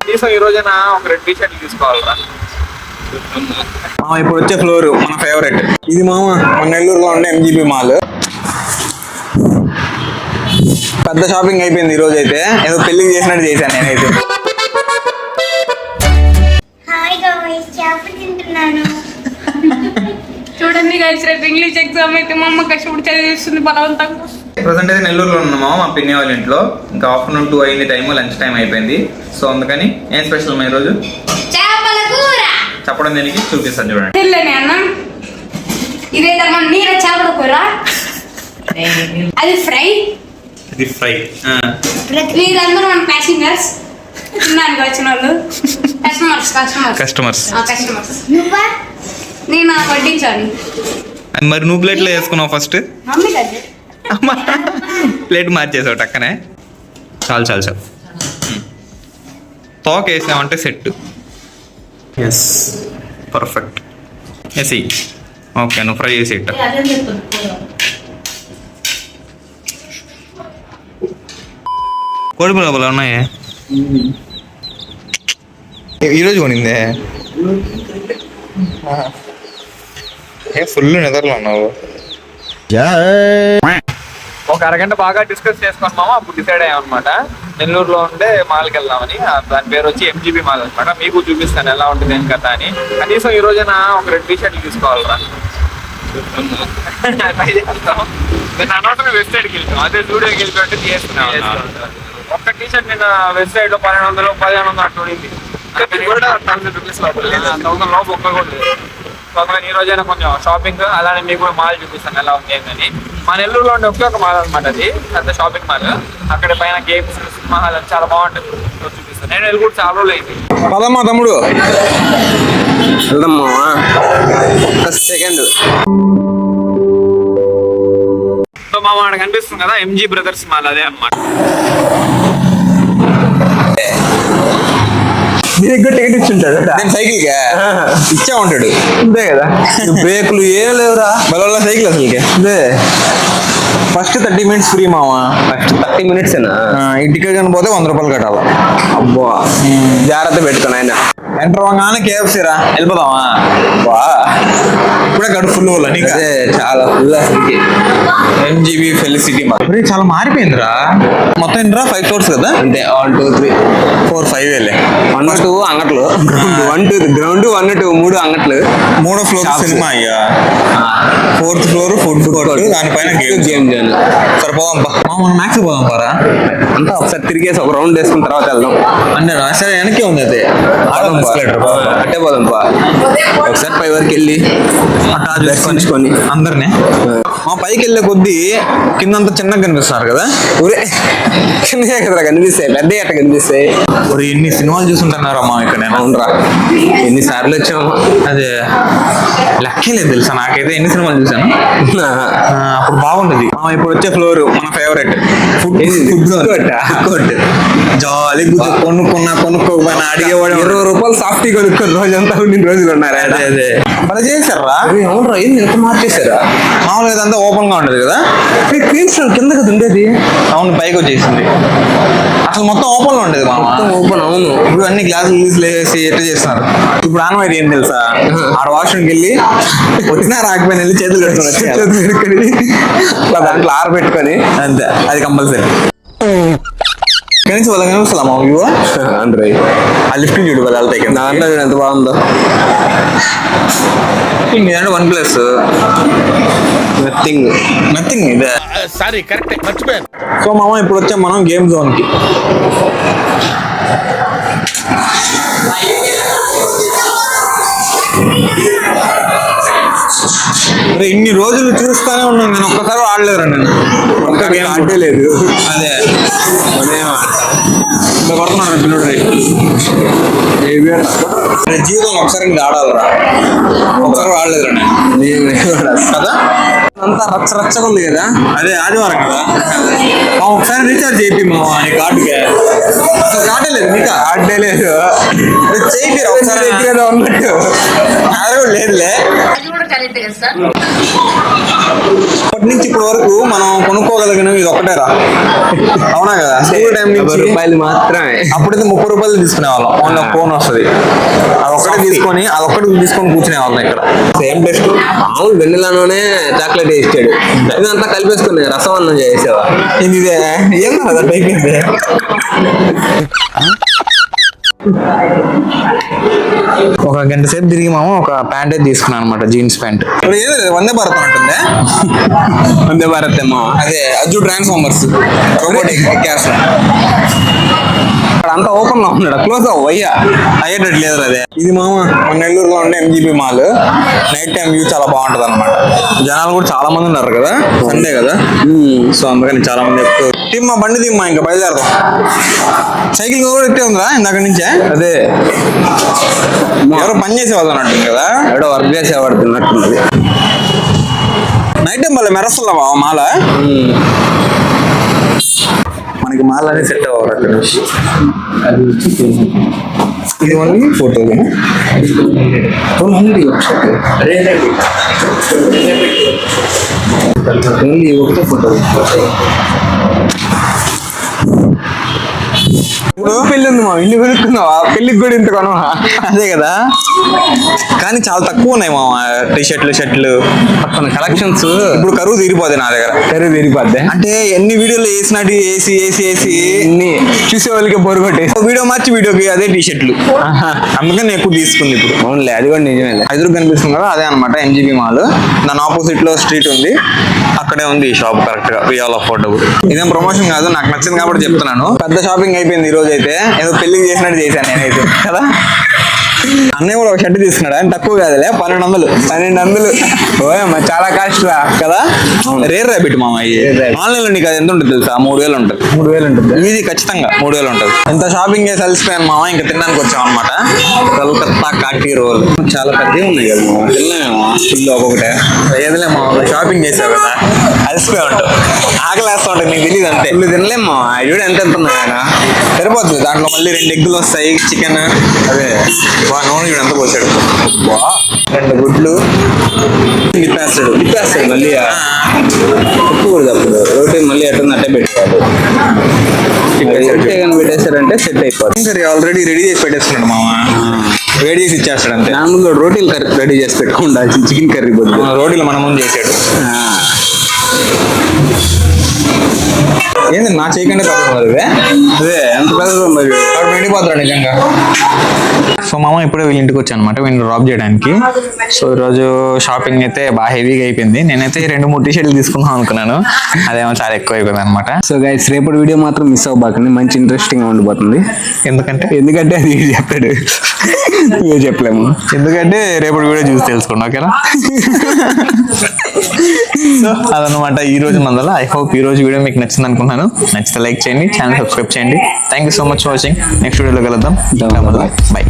కనీసం ఈ రోజున ఒక 2 టీ-షర్ట్లు తీసుకోవాలరా. ఇప్పుడు వచ్చే ఫ్లోర్ మన ఫేవరెట్ ఇది మామ. మన నెల్లూరులో ఉండే ఎంజీబీ మాల్. పెద్ద షాపింగ్ అయిపోయింది ఈ రోజు అయితే. ఏదో పెళ్లికి చేసినట్టు చేశాను నేనైతే. చూడండి గైస్, రేపు ఇంగ్లీష్ ఎగ్జామ్ అయితే మా అమ్మ కష్టపడి చదివిస్తుంది బలవంతంగా. ప్రజెంట్ అయితే నెల్లూరులో ఉన్నామా మా పిన్ని వాళ్ళ ఇంట్లో. ఇంకా ఆఫ్టర్నూన్ 2 అయింది టైం, లంచ్ టైం అయిపోయింది. సో అందుకని ఏం స్పెషల్ మా ఈరోజు చెప్పడం దీనికి చూపిస్తాను చూడండి. తెలియని అన్న ఇదేదమ్మా నీర చేపల కూర, అది ఫ్రై. ఇది ఫ్రై. వీళ్ళందరూ మన ప్యాసింజర్స్, తినడానికి వచ్చిన వాళ్ళు కస్టమర్స్. నేను వడ్డించాను. మరి నువ్వు ప్లేట్లో వేసుకున్నావు ఫస్ట్. మమ్మీ కదా ప్లేట్ మార్చేసావు టక్కనే. చాలు చాలు చాలు. తోక వేసామంటే set. Yes perfect. Yes okay, నువ్వు ఫ్రై చేసి ఇట్ట. కోడి పిల్లలు ఉన్నాయే ఈరోజు కొనిందే. ఫుల్ నిద్రలో ఉన్నావు. ఒక అరగంట బాగా డిస్కస్ చేసుకుని మామ అప్పుడు డిసైడ్ అయ్యామన్నమాట. నెల్లూరులో ఉండే మాల్కి వెళ్దామని. దాని పేరు వచ్చి ఎంజీబీ మాల్ అనమాట. మీకు చూపిస్తాను ఎలా ఉంటుంది ఏం కదా అని. కనీసం ఈ రోజున ఒక 2 టీ-షర్ట్లు తీసుకోవాలరా. నేను అనవసరం వెబ్ సైడ్కి వెళ్తాం, అదే స్టూడియోకి వెళ్ళిపోతే తీసుకున్నాను. ఒక్క టీ-షర్ట్ నేను వెబ్ సైడ్ లో 1200 1500 అట్లా ఉండింది. 1000 రూపీస్ లోపల 1000 లోపు ఒక్క కూడా లేదు. ఈ రోజైనా కొంచెం షాపింగ్, అలానే మీకు కూడా మాల్ చూపిస్తాను ఎలా ఉంది ఏంటని. మా నెల్లూరులో ఉండే ఒకే ఒక మాల్ అనమాట, అది పెద్ద షాపింగ్ మాల్. అక్కడ పైన గేమ్స్, సినిమా హాల్ చాలా బాగుంటుంది. చూపిస్తాను. నేను వెళ్ళి కూడా చాలా రోజులు అయింది. పదమ్మా తమ్ముడు వెళ్దామా. సెకండ్ మా వాడు కనిపిస్తుంది కదా ఎంజీ బ్రదర్స్ మాల్, అదే అన్నమాట. టికెట్ ఇచ్చింటాడు సైకిల్ ఇచ్చా ఉంటాడు. అంతే కదా. బ్రేకులు ఏం లేవురా మళ్ళీ సైకిల్ అసలుకి. అదే ఫస్ట్ 30 మినిట్స్ ఫ్రీ మావా. ఫస్ట్ 30 మినిట్స్ ఈ టికెట్ కానీ పోతే 100 రూపాయలు కట్టాలి. అబ్బా జాగ్రత్త పెట్టుకుని ఆయన. ఎంటర్ అవ్వగానే కేఎఫ్సీ రా, వెళ్ళిపోదామా. ఇప్పుడే కడుపు ఫుల్ వల్ల అదే చాలా ఫుల్ అసలుకి. ఎంజీబీ ఫెలిసిటీ మాల్ చాలా మారిపోయిందిరా. మొత్తం ఏంట్రా 5 ఫ్లోర్స్ కదా. అంతే 1 2 3 4 5 వెళ్ళే 1 2 అంగట్లు. 1 2 గ్రౌండ్ 1 2 3 అంగట్లు. 3వ ఫ్లోర్ సినిమా అయ్యా. 4th ఫ్లోర్ ఫుడ్ కోర్ట్, దానిపైన గేమ్ జోన్. సరే పోదాంపా మనం మ్యాక్స్ పోదాం పారా. అంతా ఒకసారి తిరిగేసి ఒక రౌండ్ వేసుకున్న తర్వాత వెళ్దాం అంటే సరే వెనక్కి ఉంది అదే అట్టే పోదాం పా. ఒకసారి పై వరకు వెళ్ళి దర్శించుకొని అందరినీ. మా పైకి వెళ్ళే కొద్దీ కిందంతా చిన్నగా కనిపిస్తున్నారు కదా. ఊరే చిన్నగా కదా కనిపిస్తాయి, పెద్ద అట్ట కనిపిస్తాయి. ఎన్ని సినిమాలు చూసుంటున్నారా మా ఇక్కడ. నేను అవునరా, ఎన్నిసార్లు వచ్చాము. అదే లక్కీ లేదు తెలుసా నాకైతే. ఎన్ని సినిమాలు చూసాను అప్పుడు బాగుండేది. ఇప్పుడు వచ్చే ఫ్లోర్ మన ఫేవరెట్ ఫుడ్ కోర్ట్. జాలీ కొనుక్కోకపోయినా అడిగేవాడు. 20 రూపాయలు సాఫ్టీ కొనుక్కొని రోజంతా ఉండిన రోజులు ఉన్నారు. అదే అదే అలా చేశారా. అవునరా, ఏంది ఎంత మార్చేశారా. మామూలుగా ఇదంతా ఓపెన్ గా ఉండదు కదా. క్రీమ్స్ కింద కదా ఉండేది. అవును పైకి వచ్చేసింది. అసలు మొత్తం ఓపెన్ లో ఉండేది. మొత్తం ఓపెన్. అవును, ఇప్పుడు అన్ని గ్లాసులు వేసి ఎట్లా చేస్తున్నారు. ఇప్పుడు ఆనవాయితీ ఏం తెలుసా, ఆడ వాష్రూమ్కి వెళ్ళి వచ్చినా రాకపోయినా వెళ్ళి చేతులు కట్టుకొని అట్లా దాంట్లో ఆరబెట్టుకొని అంతే. అది కంపల్సరీ. కనీసం వాళ్ళకి కనిపిస్తా మా వ్యూ అందరూ ఆ లిఫ్ట్ చూడు వాళ్ళు వెళ్తాయి. దాంట్లో ఎంత బాగుందో. ఇదంటే OnePlus నథింగ్ ఇదే. సారీ కరెక్ట్ మర్చిపోయాను. సో మామ ఇప్పుడు వచ్చాం మనం గేమ్ జోన్ కి. ఇన్ని రోజులు చూస్తానే ఉన్నాను నేను, ఒక్కసారి ఆడలేదురా నేను. ఒక్క గేమ్ ఆడే లేదు. అదే కొడుతున్నాడు పిల్లడు. జీవితంలో ఒకసారి ఇంకా ఆడాలరా. ఒకసారి ఆడలేదురా నేను కదా. అంతా రచ్చరచ్చగా ఉంది కదా. అదే ఆదివారం కదా, ఒకసారి రీఛార్జ్ చేయి మా నీ కార్డుకి. అసలు కార్డే లేదు నీకు, ఆడే లేదు చేయి ఒకసారి దగ్గర ఉన్నట్టు. అది కూడా లేదులే. అది కూడా కరెక్ట్ కదా సార్. అప్పటి నుంచి ఇప్పటి వరకు మనం కొనుక్కోగలిగిన ఇది ఒకటేరా, అవునా కదా? స్కూల్ టైం నుంచి రూపాయలు మాత్రమే. అప్పుడైతే 30 రూపాయలు తీసుకునే వాళ్ళం. ఫోన్ వస్తుంది, అదొక్కటే తీసుకొని కూర్చునే వాళ్ళం ఇక్కడ. Same taste. మామూలు వెన్నెలలోనే చాక్లెట్ వేసాడు, ఇదంతా కలిపేసుకుని రసం అన్నం చేసేవా. ఇదే ఏం కదా అయిపోయింది. ఒక గంట సేపు తిరిగి మామ ఒక ప్యాంట్ అయితే తీసుకున్నాను అనమాట, జీన్స్ ప్యాంట్. ఇప్పుడు ఏదో వందే భారత్ ఉంటుంది. వందే భారత్ ఏమో అదే అజ్జు ట్రాన్స్ఫార్మర్స్ రోబోటిక్ క్యాస్ అక్కడ అంతా ఓపెన్ లో ఉన్నాడు, క్లోజ్ అయ్యా అయ్యేటట్టు లేదు అదే. ఇది మామ మన నెల్లూరులో ఉండే MGP mall. Night time view చాలా బాగుంటది అనమాట. జనాలు కూడా చాలా మంది ఉన్నారు కదా, సండే కదా, సో అందుకని చాలా మంది ఎక్కువ. తిమ్మా బండి తిమ్మా, ఇంకా బయలుదేరదాం. సైకిల్ కూడా ఎక్కే ఉందా ఇందాక నుంచే? అదే ఎవరో పని చేసే వాళ్ళు అన్నట్టు కదా, ఎవడో వర్క్ చేసేవాడుతున్నట్టున్నది. నైట్ టైం మళ్ళీ మెరస్తుందా బావ మాల? మనకి మాల్ అనేది సెట్ అవ్వాలి అక్కడ. ఇది ఓన్లీ 4,000. ఓన్లీ ఒకటే ఫోటో. ఇప్పుడు పెళ్ళి ఉంది మా ఇల్లు కొనుక్కున్నావా, పెళ్లికి కూడా ఇంత కొనవా? అదే కదా, కానీ చాలా తక్కువ ఉన్నాయి మా టీషర్ట్లు షర్ట్లు పక్కన కలెక్షన్స్. ఇప్పుడు కరువు తీరిపోద్ది నా దగ్గర. కరువు తీరిపోద్ది అంటే ఎన్ని వీడియోలు వేసినట్టు వేసి అన్ని చూసే వాళ్ళకి బోరు కొట్టేసి వీడియో మార్చి వీడియోకి అదే టీషర్ట్లు. అందుకని ఎక్కువ తీసుకుంది ఇప్పుడు. అవునులే, అది కూడా నిజమే. ఎదురు కనిపిస్తుంది కదా, అదే అనమాట MGP మాల్. దాని ఆపోజిట్ లో స్ట్రీట్ ఉంది, అక్కడే ఉంది ఈ షాప్ కరెక్ట్ గా. All affordable. ఇదేం ప్రమోషన్ కాదు, నాకు నచ్చింది కాబట్టి చెప్తున్నాను. పెద్ద షాపింగ్ అయిపోయింది ఈ రోజు అయితే. ఏదో పెళ్లికి చేసినట్టు చేశాను నేనైతే కదా. అన్నయ్య కూడా ఒక షర్ట్ తీసుకున్నాడు, ఆయన తక్కువ కాదులే, 1200. ఓయమ్మ చాలా కాస్ట్ రా కదా. రేర్ ర్యాబిట్ మామ. ఆన్లైన్ లో నీకు అది ఎంత ఉంటుంది తెలుసా? 3,000 ఉంటుంది. 3,000 ఉంటుంది. ఇది ఖచ్చితంగా 3,000 ఉంటుంది. ఎంత షాపింగ్ చేసి అలసిపోయాను మామ, ఇంకా తినడానికి వచ్చాం అనమాట. కలకత్తా కాటి రోల్ చాలా పెద్దగా ఉన్నాయి కదా మామ, తిన్నామేమో ఫుల్ ఒక్కొక్కటే. ఏదిలే మామ, షాపింగ్ చేసావు కదా, అలసిపోయి ఉంటావు, ఆకలేస్తా ఉంటుంది, నీకు తెలియదు అంతే. ఫుల్ తినలేమో, అవి కూడా ఎంత ఉన్నాయి ఆయన. సరిపోతుంది. దాంట్లో మళ్ళీ 2 ఎగ్గులు వస్తాయి, చికెన్. అదే నూనె చూడు ఎంత పోసాడు, 2 గుడ్లు నిప్పేస్తాడు మళ్ళీ తప్పకూడదు. అప్పుడు రోటీ మళ్ళీ ఎట్లా అట్టే పెట్టుకోవాలి. కానీ పెట్టేశారంటే సెట్ అయిపోతుంది. సరే ఆల్రెడీ రెడీ చేసి పెట్టేస్తున్నాడు మామ, వేడి చేసి ఇచ్చేస్తాడు అంతే. నార్మల్గా రోటీలు రెడీ చేసి పెట్టుకుంటా, చికెన్ కర్రీ బదులు రోటీలు మన ముందు చేసాడు. ఏంది నా చేయకంటే పెద్దది, అదే ఎంత పెద్ద మరి వెళ్ళిపోతాడు నిజంగా. సో మామ ఇప్పుడే వీళ్ళ ఇంటికి వచ్చాను అనమాట, వీళ్ళు డ్రాప్ చేయడానికి. సో ఈరోజు షాపింగ్ అయితే బాగా హెవీగా అయిపోయింది. నేనైతే 2-3 టీషర్ట్లు తీసుకుందాం అనుకున్నాను, అదేమో చాలా ఎక్కువ అయిపోయింది అనమాట. సో గైస్, రేపటి వీడియో మాత్రం మిస్ అవ్వబాకండి, మంచి ఇంట్రెస్టింగ్ గా ఉండిపోతుంది. ఎందుకంటే అది చెప్పాడు, నువ్వే చెప్పలేము. ఎందుకంటే రేపటి వీడియో చూసి తెలుసుకోండి, ఓకేనా? సో అదనమాట ఈ రోజు మందల. ఐ హోప్ ఈ రోజు వీడియో మీకు నచ్చింది అనుకుంటున్నాను. నచ్చితే లైక్ చేయండి, ఛానల్ సబ్స్క్రైబ్ చేయండి. Thank you so much for watching. Next వీడియోలో కలుద్దాం. బై.